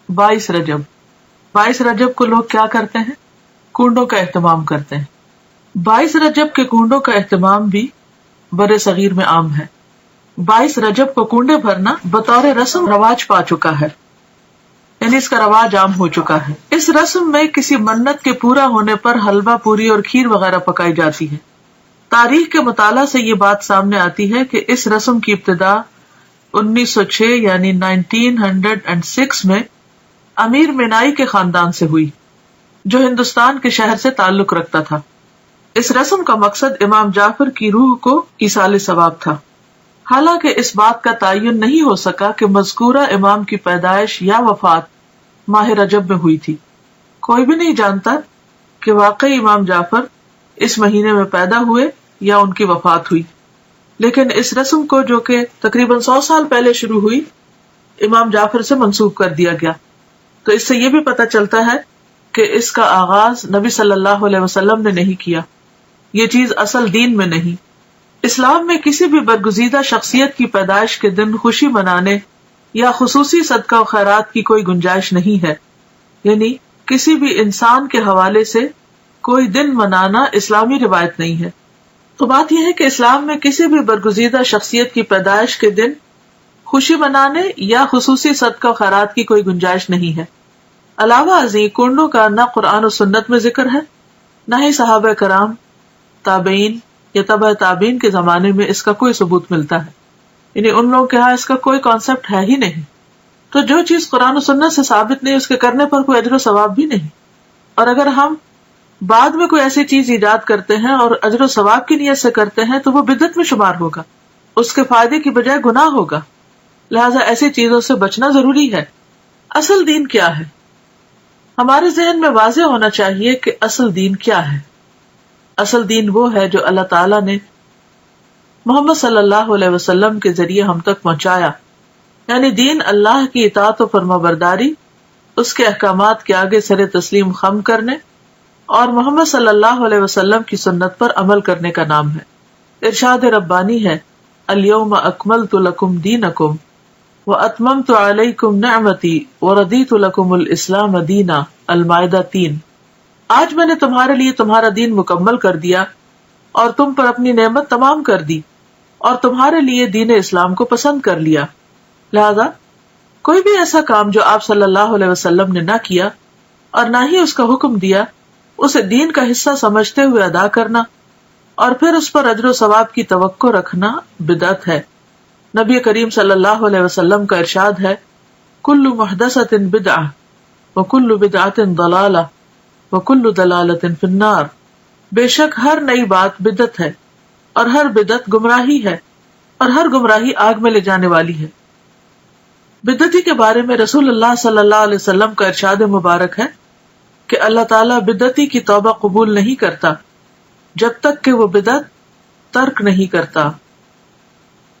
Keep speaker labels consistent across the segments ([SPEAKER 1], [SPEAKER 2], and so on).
[SPEAKER 1] 22 رجب 22 رجب کو لوگ کیا کرتے ہیں؟ کنڈوں کا اہتمام کرتے ہیں. 22 رجب کے کنڈوں کا اہتمام بھی بر صغیر میں عام ہے. 22 رجب کو کنڈے بھرنا بطور رسم رواج پا چکا ہے، یعنی اس کا رواج عام ہو چکا ہے. اس رسم میں کسی منت کے پورا ہونے پر حلوہ پوری اور کھیر وغیرہ پکائی جاتی ہے. تاریخ کے مطالعہ سے یہ بات سامنے آتی ہے کہ اس رسم کی ابتدا 1906 یعنی 1906 میں امیر مینائی کے خاندان سے ہوئی جو ہندوستان کے شہر سے تعلق رکھتا تھا. اس رسم کا مقصد امام جعفر کی روح کو ایصال ثواب تھا. حالانکہ اس بات کا تعین نہیں ہو سکا کہ مذکورہ امام کی پیدائش یا وفات ماہ رجب میں ہوئی تھی. کوئی بھی نہیں جانتا کہ واقعی امام جعفر اس مہینے میں پیدا ہوئے یا ان کی وفات ہوئی، لیکن اس رسم کو جو کہ تقریباً 100 سال پہلے شروع ہوئی امام جعفر سے منسوب کر دیا گیا. تو اس سے یہ بھی پتہ چلتا ہے کہ اس کا آغاز نبی صلی اللہ علیہ وسلم نے نہیں کیا، یہ چیز اصل دین میں نہیں. اسلام میں کسی بھی برگزیدہ شخصیت کی پیدائش کے دن خوشی منانے یا خصوصی صدقہ و خیرات کی کوئی گنجائش نہیں ہے، یعنی کسی بھی انسان کے حوالے سے کوئی دن منانا اسلامی روایت نہیں ہے. تو بات یہ ہے کہ اسلام میں کسی بھی برگزیدہ شخصیت کی پیدائش کے دن خوشی منانے یا خصوصی صدقہ و خیرات کی کوئی گنجائش نہیں ہے. علاوہ ازیں کنڈوں کا نہ قرآن و سنت میں ذکر ہے، نہ ہی صحابہ کرام، تابعین یا تبع تابعین کے زمانے میں اس کا کوئی ثبوت ملتا ہے، یعنی ان لوگوں کے ہاں اس کا کوئی کانسیپٹ ہے ہی نہیں. تو جو چیز قرآن و سنت سے ثابت نہیں، اس کے کرنے پر کوئی اجر و ثواب بھی نہیں. اور اگر ہم بعد میں کوئی ایسی چیز ایجاد کرتے ہیں اور اجر و ثواب کی نیت سے کرتے ہیں تو وہ بدعت میں شمار ہوگا، اس کے فائدے کی بجائے گناہ ہوگا. لہٰذا ایسی چیزوں سے بچنا ضروری ہے. اصل دین کیا ہے؟ ہمارے ذہن میں واضح ہونا چاہیے کہ اصل دین کیا ہے. اصل دین وہ ہے جو اللہ تعالیٰ نے محمد صلی اللہ علیہ وسلم کے ذریعے ہم تک پہنچایا، یعنی دین اللہ کی اطاعت و فرما برداری، اس کے احکامات کے آگے سر تسلیم خم کرنے اور محمد صلی اللہ علیہ وسلم کی سنت پر عمل کرنے کا نام ہے. ارشاد ربانی ہے، الیوم اکملت لکم دینکم واتممت علیکم نعمتی ورضیت لکم الاسلام دینا. المائدہ 3. آج میں نے تمہارے لیے تمہارا دین مکمل کر دیا اور تم پر اپنی نعمت تمام کر دی اور تمہارے لیے دین اسلام کو پسند کر لیا. لہذا کوئی بھی ایسا کام جو آپ صلی اللہ علیہ وسلم نے نہ کیا اور نہ ہی اس کا حکم دیا، اسے دین کا حصہ سمجھتے ہوئے ادا کرنا اور پھر اس پر اجر و ثواب کی توقع رکھنا بدعت ہے. نبی کریم صلی اللہ علیہ وسلم کا ارشاد ہے، کل محدثۃ بدعہ وکل بدعۃ ضلالہ وکل ضلالۃ فی النار. بے شک ہر نئی بات بدعت ہے اور ہر بدعت گمراہی ہے اور ہر گمراہی آگ میں لے جانے والی ہے. بدعتی کے بارے میں رسول اللہ صلی اللہ علیہ وسلم کا ارشاد مبارک ہے کہ اللہ تعالیٰ بدعتی کی توبہ قبول نہیں کرتا جب تک کہ وہ بدعت ترک نہیں کرتا.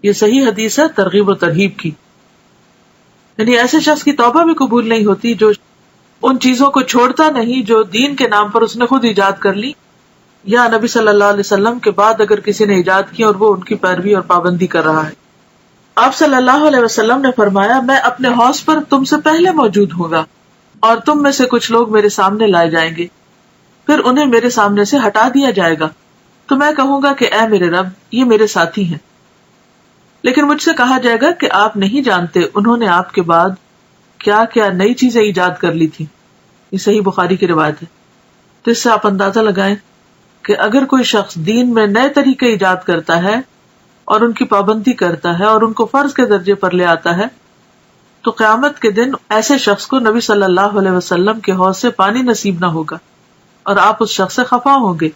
[SPEAKER 1] یہ صحیح حدیث ہے ترغیب و ترہیب کی، یعنی ایسے شخص کی توبہ بھی قبول نہیں ہوتی جو ان چیزوں کو چھوڑتا نہیں جو دین کے نام پر اس نے خود ایجاد کر لی یا نبی صلی اللہ علیہ وسلم کے بعد اگر کسی نے ایجاد کی اور وہ ان کی پیروی اور پابندی کر رہا ہے. آپ صلی اللہ علیہ وسلم نے فرمایا، میں اپنے حوض پر تم سے پہلے موجود ہوں گا اور تم میں سے کچھ لوگ میرے سامنے لائے جائیں گے، پھر انہیں میرے سامنے سے ہٹا دیا جائے گا تو میں کہوں گا کہ اے میرے رب، یہ میرے ساتھی ہیں. لیکن مجھ سے کہا جائے گا کہ آپ نہیں جانتے انہوں نے آپ کے بعد کیا کیا نئی چیزیں ایجاد کر لی تھی. یہ صحیح بخاری کی روایت ہے. تو اس سے آپ اندازہ لگائیں کہ اگر کوئی شخص دین میں نئے طریقے ایجاد کرتا ہے اور ان کی پابندی کرتا ہے اور ان کو فرض کے درجے پر لے آتا ہے تو قیامت کے دن ایسے شخص کو نبی صلی اللہ علیہ وسلم کے حوض سے پانی نصیب نہ ہوگا اور آپ اس شخص سے خفا ہوں گے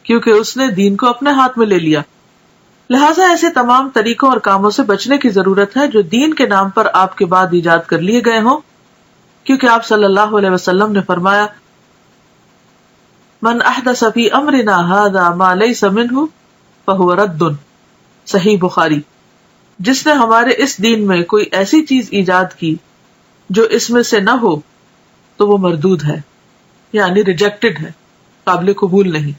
[SPEAKER 1] کیونکہ اس نے دین کو اپنے ہاتھ میں لے لیا. لہٰذا ایسے تمام طریقوں اور کاموں سے بچنے کی ضرورت ہے جو دین کے نام پر آپ کے بعد ایجاد کر لیے گئے ہوں، کیونکہ آپ صلی اللہ علیہ وسلم نے فرمایا، من احدث فی امرنا ھذا ما لیس منہ فہو رد. صحیح بخاری. جس نے ہمارے اس دین میں کوئی ایسی چیز ایجاد کی جو اس میں سے نہ ہو تو وہ مردود ہے، یعنی ریجیکٹڈ ہے، قابل قبول نہیں.